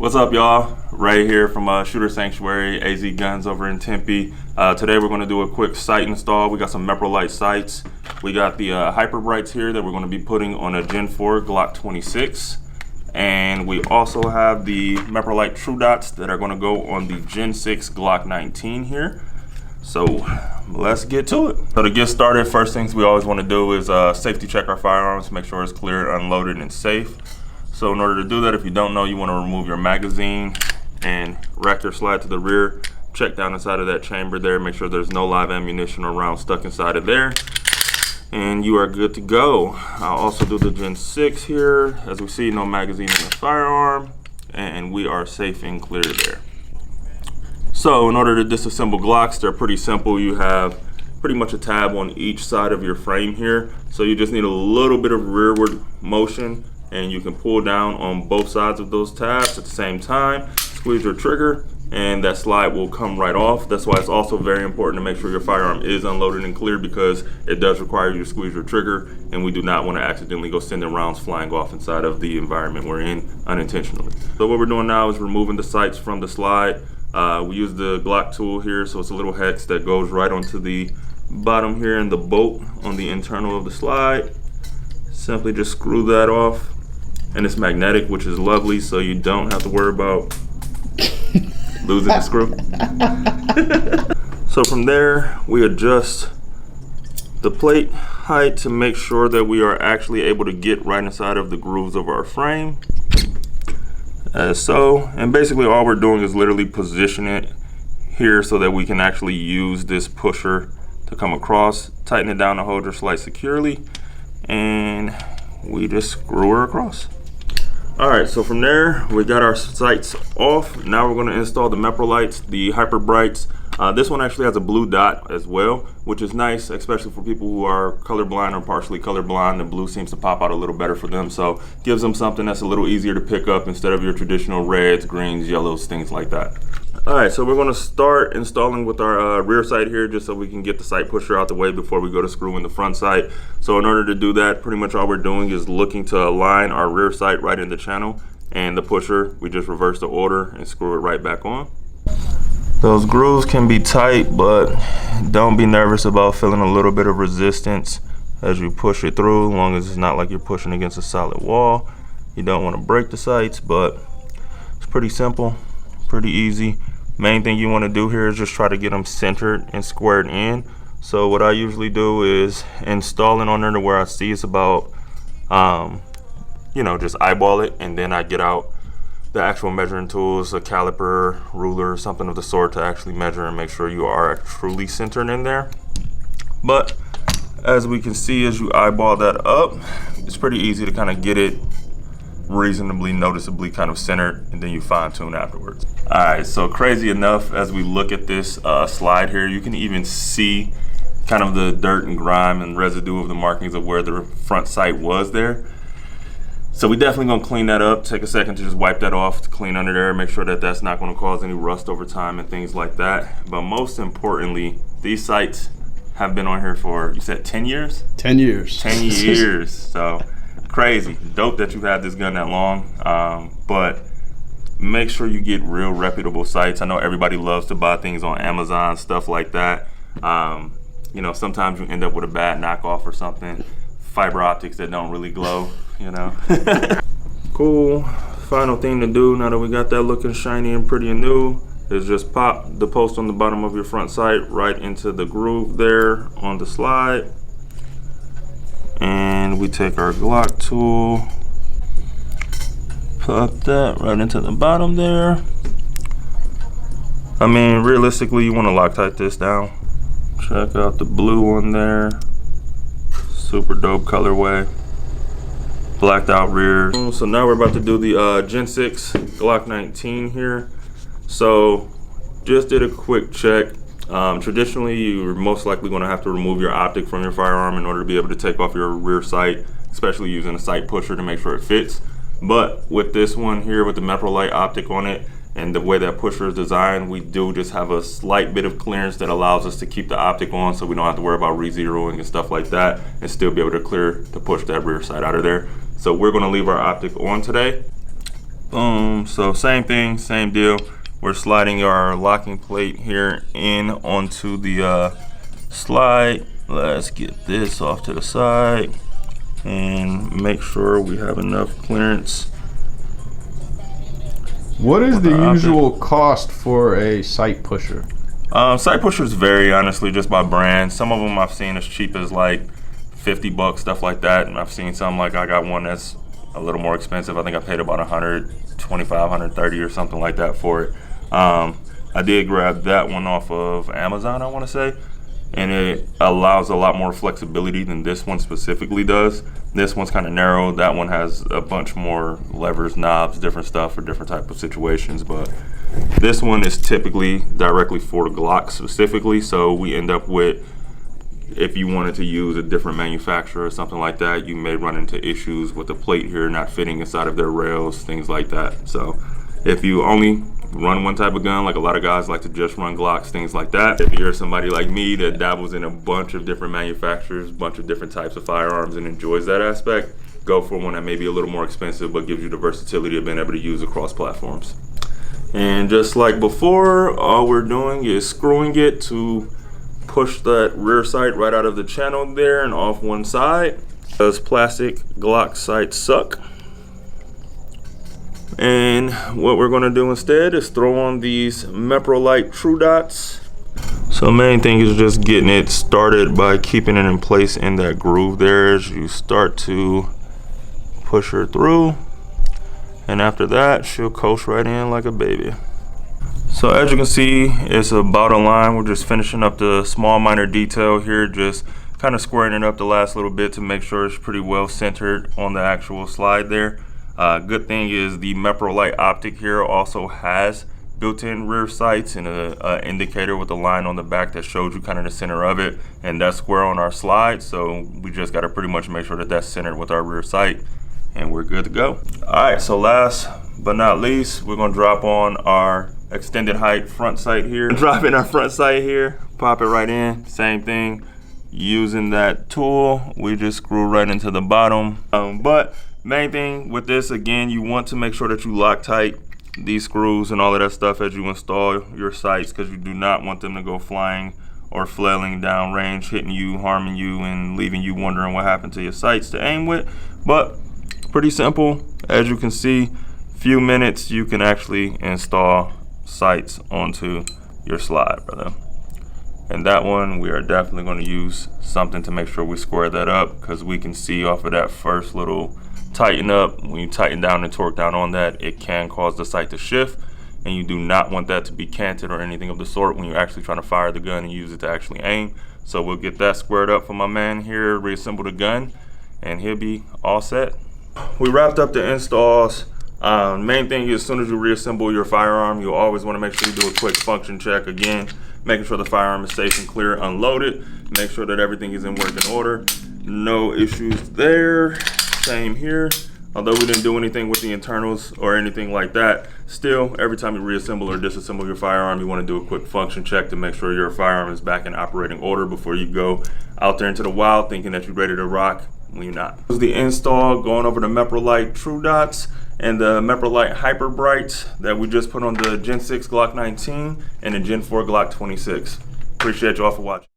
What's up, y'all? Ray here from Shooter Sanctuary, AZ Guns over in Tempe. Today we're going to do a quick sight install. We got some Meprolight sights. We got the Hyper Brights here that we're going to be putting on a Gen 4 Glock 26. And we also have the Meprolight True Dots that are going to go on the Gen 6 Glock 19 here. So let's get to it. So to get started, first things we always want to do is safety check our firearms, make sure it's cleared, unloaded, and safe. So in order to do that, if you don't know, you want to remove your magazine and rack your slide to the rear. Check down inside of that chamber there, make sure there's no live ammunition or rounds stuck inside of there. And you are good to go. I'll also do the Gen 6 here. As we see, no magazine in the firearm, and we are safe and clear there. So in order to disassemble Glocks, they're pretty simple. You have pretty much a tab on each side of your frame here. So you just need a little bit of rearward motion, and you can pull down on both sides of those tabs at the same time. Squeeze your trigger, and that slide will come right off. That's why it's also very important to make sure your firearm is unloaded and clear, because it does require you to squeeze your trigger, and we do not want to accidentally go sending rounds flying off inside of the environment we're in unintentionally. So what we're doing now is removing the sights from the slide. We use the Glock tool here, so it's a little hex that goes right onto the bottom here and the bolt on the internal of the slide. Simply just screw that off. And it's magnetic, which is lovely, so you don't have to worry about losing the screw. So from there, we adjust the plate height to make sure that we are actually able to get right inside of the grooves of our frame, as so. And basically all we're doing is literally position it here so that we can actually use this pusher to come across, tighten it down to hold your slide securely, and we just screw her across. All right, so from there, we got our sights off. Now we're gonna install the Meprolights, the Hyper Brights. This one actually has a blue dot as well, which is nice, especially for people who are colorblind or partially colorblind. The blue seems to pop out a little better for them, so gives them something that's a little easier to pick up instead of your traditional reds, greens, yellows, things like that. All right, so we're gonna start installing with our rear sight here, just so we can get the sight pusher out the way before we go to screw in the front sight. So in order to do that, pretty much all we're doing is looking to align our rear sight right in the channel, and the pusher, we just reverse the order and screw it right back on. Those grooves can be tight, but don't be nervous about feeling a little bit of resistance as you push it through, as long as it's not like you're pushing against a solid wall. You don't want to break the sights, but it's pretty simple, pretty easy. Main thing you want to do here is just try to get them centered and squared in. So what I usually do is install it on there to where I see it's about, just eyeball it, and then I get out the actual measuring tools, a caliper, ruler, something of the sort, to actually measure and make sure you are truly centered in there. But as we can see, as you eyeball that up, it's pretty easy to kind of get it reasonably noticeably kind of centered, and then you fine tune afterwards. All right, so crazy enough, as we look at this slide here, you can even see kind of the dirt and grime and residue of the markings of where the front sight was there. So we definitely gonna clean that up. Take a second to just wipe that off, to clean under there, make sure that that's not gonna cause any rust over time and things like that. But most importantly, these sights have been on here for, you said 10 years? 10 years. 10 years, so crazy. Dope that you've had this gun that long, but make sure you get real reputable sights. I know everybody loves to buy things on Amazon, stuff like that. Sometimes you end up with a bad knockoff or something. Fiber optics that don't really glow, Cool. Final thing to do now that we got that looking shiny and pretty and new is just pop the post on the bottom of your front sight right into the groove there on the slide. And we take our Glock tool, pop that right into the bottom there. I mean, realistically, you want to Loctite this down. Check out the blue one there. Super dope colorway. Blacked out rear. So now we're about to do the Gen 6 Glock 19 here. So just did a quick check. Traditionally, you're most likely going to have to remove your optic from your firearm in order to be able to take off your rear sight, especially using a sight pusher to make sure it fits. But with this one here, with the Meprolight optic on it, and the way that pusher is designed, we do just have a slight bit of clearance that allows us to keep the optic on, so we don't have to worry about re-zeroing and stuff like that, and still be able to clear to push that rear sight out of there. So we're going to leave our optic on today. Boom. So same thing, same deal. We're sliding our locking plate here in onto the slide. Let's get this off to the side and make sure we have enough clearance. What is the usual cost for a sight pusher? Sight pushers vary, honestly, just by brand. Some of them I've seen as cheap as like 50 bucks, stuff like that. And I've seen some, like I got one that's a little more expensive. I think I paid about 125, 130 or something like that for it. I did grab that one off of Amazon, I want to say, and it allows a lot more flexibility than this one specifically does. This one's kind of narrow. That one has a bunch more levers, knobs, different stuff for different type of situations. But this one is typically directly for Glock specifically. So we end up with, if you wanted to use a different manufacturer or something like that, you may run into issues with the plate here not fitting inside of their rails, things like that. So if you only run one type of gun, like a lot of guys like to just run Glocks, things like that. If you're somebody like me that dabbles in a bunch of different manufacturers, bunch of different types of firearms and enjoys that aspect, go for one that may be a little more expensive but gives you the versatility of being able to use across platforms. And just like before, all we're doing is screwing it to push that rear sight right out of the channel there and off one side. Those plastic Glock sights suck. And what we're going to do instead is throw on these Meprolight True Dots. So main thing is just getting it started by keeping it in place in that groove there as you start to push her through. And after that, she'll coast right in like a baby. So as you can see, it's about a line. We're just finishing up the small minor detail here, just kind of squaring it up the last little bit to make sure it's pretty well centered on the actual slide there. Good thing is the Meprolight Optic here also has built-in rear sights and a indicator with a line on the back that shows you kind of the center of it, and that's square on our slide. So we just got to pretty much make sure that that's centered with our rear sight, and we're good to go. All right, so last but not least, we're gonna drop on our extended height front sight here. Drop in our front sight here, pop it right in, same thing. Using that tool, we just screw right into the bottom. But main thing with this, again, you want to make sure that you lock tight these screws and all of that stuff as you install your sights, because you do not want them to go flying or flailing down range, hitting you, harming you, and leaving you wondering what happened to your sights to aim with. But pretty simple. As you can see, few minutes you can actually install sights onto your slide, brother. And that one, we are definitely going to use something to make sure we square that up, because we can see off of that first little tighten up, when you tighten down and torque down on that, it can cause the sight to shift, and you do not want that to be canted or anything of the sort when you're actually trying to fire the gun and use it to actually aim. So we'll get that squared up for my man here, reassemble the gun, and he'll be all set. We wrapped up the installs. Main thing is, as soon as you reassemble your firearm, you'll always want to make sure you do a quick function check. Again, making sure the firearm is safe and clear, unloaded, make sure that everything is in working order. No issues there. Same here. Although we didn't do anything with the internals or anything like that, still, every time you reassemble or disassemble your firearm, you want to do a quick function check to make sure your firearm is back in operating order before you go out there into the wild thinking that you're ready to rock when you're not. This is the install, going over the Meprolight True Dots and the Meprolight Hyper Brights that we just put on the Gen 6 Glock 19 and the Gen 4 Glock 26. Appreciate you all for watching.